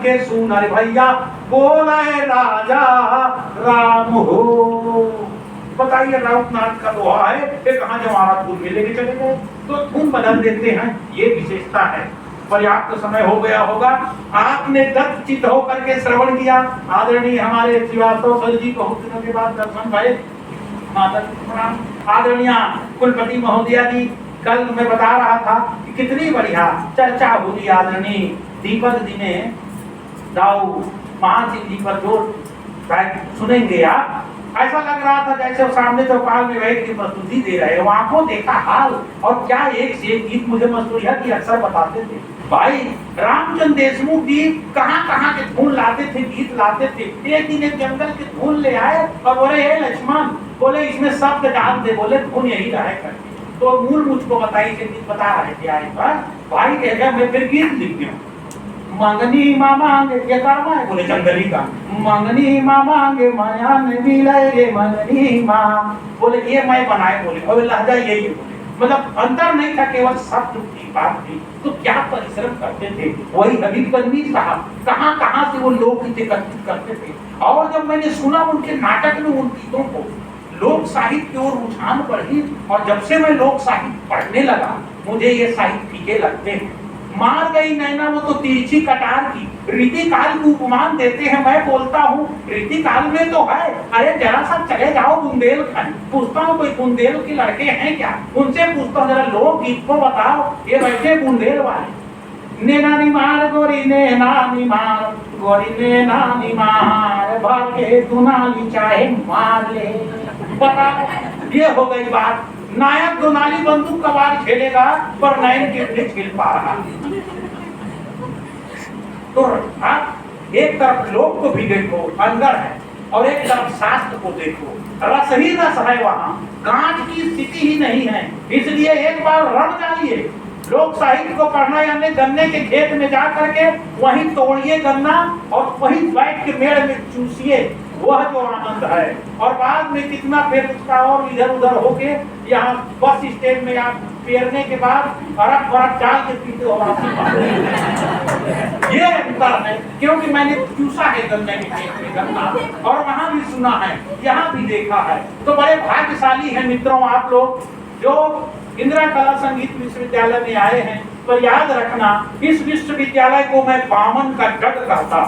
के सुनर भैया बोले राजा राम हो। बताइए राउतनाथ का दोहा है, ये कहाँ जवाहरात धुन में लेके चले गए, तो धुन बदल देते हैं, ये विशेषता है। पर्याप्त समय हो गया होगा, आपने दत्तचित्त होकर के श्रवण किया। आदरणीय हमारे श्रीवास्तव सर जी बहुत दिनों के बाद दर्शन भये, आदरणीय कुलपति महोदया जी, कल मैं बता रहा था कि कितनी बढ़िया चर्चा हुई आदरणीय दीपक जी ने दाऊ महासिंह जी पर जो सुनेंगे आप, ऐसा लग रहा था जैसे वो सामने चौपाल में बैठ के प्रस्तुति दे रहे हो, आंखों देखा हाल। और क्या एक से एक गीत मुझे मस्तूरिया की अक्सर बताते थे भाई, रामचंद्र देशमुख जी कहाँ कहाँ के धुन लाते थे, गीत लाते थे। एक दिन एक जंगल के धुन ले आए और बोले हे लक्ष्मण, बोले इसमें शब्द डाल दे, बोले धुन यही रहे करके। तो मूल मुझको बताइए गीत बता रहे थे आए पर भाई कह गया मैं फिर गीत लिख दूं। मंगनी मामांगे क्या करवा है, बोले जंगली का मंगनी मामांगे माया ने मिलाए रे मंगनी माँ, बोले ये मैं बनाए, बोले और लहजा यही बोले, मतलब अंतर नहीं था, केवल शब्द की बात थी। तो क्या परिश्रम करते थे वही हबीब कलमी साहब, कहाँ कहाँ से वो लोग एकत्रित करते थे। और जब मैंने सुना उनके नाटक में उन गीतों को, लोक साहित्य की ओर रुझान बढ़ी। और जब से मैं लोक साहित्य पढ़ने लगा, मुझे ये साहित्य फीके लगते हैं। मार गई नैना वो तो तिरछी कटार की, रीति काल को उपमान देते हैं। मैं बोलता हूँ रीति काल में तो है, अरे जरा सा चले जाओ बुंदेलखंड, पूछता हूँ कोई बुंदेल के लड़के हैं क्या, उनसे पूछता हूँ जरा लोक गीत को बताओ, ये बैठे बुंदेल वाले। नैना निमार गोरी नैना निमार गोरी नैना निमार, भर के दुनाली चाहे मार ले। बताओ, ये हो गई बात। नायक दोनाली बंदूक का वार खेलेगा पर नयन के नहीं खेल पा रहा। तो आप एक तरफ लोक को भी देखो अंदर है, और एक तरफ शास्त्र को देखो, रस ही रस है वहाँ, कांच की स्थिति ही नहीं है। इसलिए एक बार रण डालिए, लोक साहित्य को पढ़ना, यानी गन्ने के खेत में जा करके वहीं तोड़िए गन्ना और वहीं बैठ के मेड़ में चूसिए, वह जो आनंद है। और बाद में कितना फिर उसका और इधर उधर होके यहाँ बस स्टैंड में आप पेरने के बाद अरब बरफ डाल के पीते हो ये अंतर है, क्योंकि मैंने चूसा है गन्ने के खेत में गन्ना, और वहाँ भी सुना है, यहाँ भी देखा है। तो बड़े भाग्यशाली हैं मित्रों आप लोग जो इंदिरा कला संगीत विश्वविद्यालय में आए हैं। पर याद रखना, इस विश्वविद्यालय को मैं बामन का गढ़ कहता।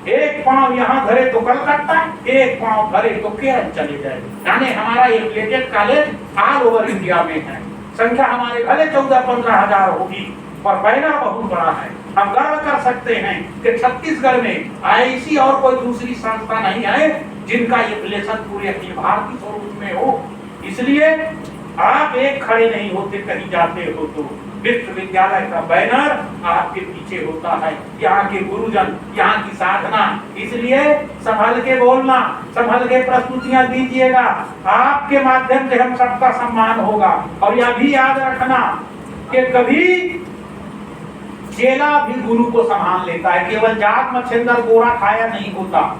एक पांव यहाँ धरे तो कलकत्ता, एक पांव धरे तो केरल चले जाए। यानी हमारा affiliated college all over India में है। संख्या हमारे भले 14-15 हजार होगी, पर बैनर बहुत बड़ा है। हम गर्व कर सकते हैं कि छत्तीसगढ़ में ऐसी और कोई दूसरी संस्था नहीं है जिनका एफिलिएशन पूरे अखिल भारतीय स्वरूप में हो। इसलिए आप एक खड़े नहीं होते कहीं जाते हो तो विश्वविद्यालय का बैनर आपके पीछे होता है, यहाँ के गुरुजन, यहाँ की साधना। इसलिए संभल के बोलना, संभल के प्रस्तुतियां दीजिएगा, आपके माध्यम से हम सबका सम्मान होगा। और यह भी याद रखना कि कभी चेला भी गुरु को संभाल लेता है, केवल जात मच्छिंदर गोरा खाया नहीं होता।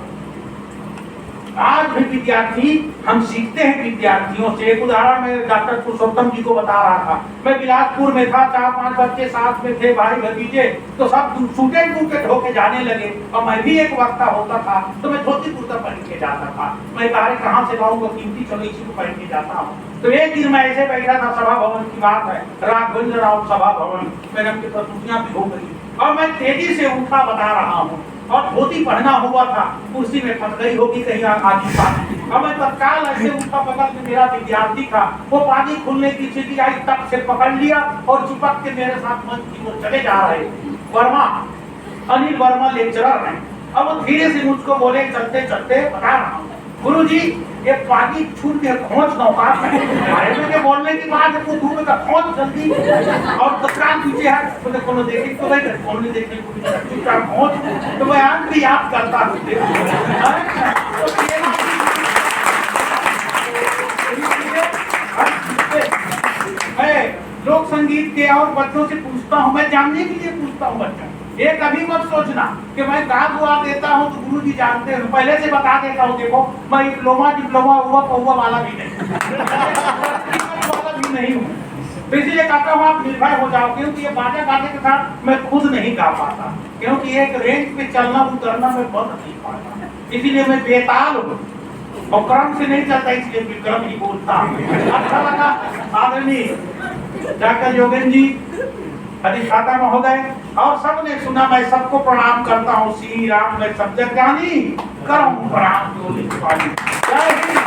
आज भी विद्यार्थी, हम सीखते हैं विद्यार्थियों से। एक उदाहरण मैं डॉक्टर पुरुषोत्तम जी को बता रहा था। मैं बिलासपुर में था, 4-5 बच्चे साथ में थे, भाई भतीजे, तो सब सूटे टूटे होके जाने लगे। और मैं भी एक वक्ता होता था तो मैं धोती कुर्ता पहन के जाता था। मैं कहाँ से लाऊंगा कीमती, चलो इसी को पहन के जाता हूँ। तो एक दिन मैं ऐसे बैठा था, सभा भवन की बात है, राघवेंद्र राव सभा भवन, मैडम की प्रस्तुतियां भी हो गई, और मैं तेजी से उठा बता रहा हूँ, और धोती पहना हुआ था, कुर्सी में फंस गई होगी कहीं आगे पास। और मैं तत्काल ऐसे उठा, बगल में मेरा विद्यार्थी था, वो पानी खुलने की स्थिति आई, तब से पकड़ लिया और चिपक के मेरे साथ मंच की ओर चले जा रहे। वर्मा, अनिल वर्मा लेक्चरर हैं। अब वो धीरे से मुझको बोले, चलते चलते बता रहा हूँ गुरुजी, ये पानी छूट के खोज नौका है, बोलने की बात है, वो धूप का खोज जल्दी, और तत्काल पीछे है, तो कोनो देखे तो भाई कौन नहीं देखने को चुपचाप खोज। तो मैं आज भी याद करता हूँ। मैं लोक संगीत के और बच्चों से पूछता हूँ, मैं जानने के लिए पूछता हूँ बच्चा। ये कभी मत सोचना कि मैं गा दुआ देता हूँ तो गुरु जी जानते हैं, पहले से बता देता हूँ। देखो मैं डिप्लोमा हुआ वाला भी नहीं वाला भी नहीं हूँ। तो इसलिए कहता हूँ आप निर्भय हो जाओ, क्योंकि ये बाजा गाने के साथ मैं खुद नहीं गा पाता। क्योंकि एक रेंज पे चलना उतरना मैं बंद नहीं पाता, इसीलिए मैं बेताल हूँ और क्रम से नहीं चलता, इसलिए विक्रम ही बोलता। अच्छा लगा आदरणीय डॉक्टर योगेंद्र जी अधिष्ठाता महोदय और सबने सुना। मैं सबको प्रणाम करता हूँ। श्री राम में सब जग जानी करम प्रणाम। जय हिंद।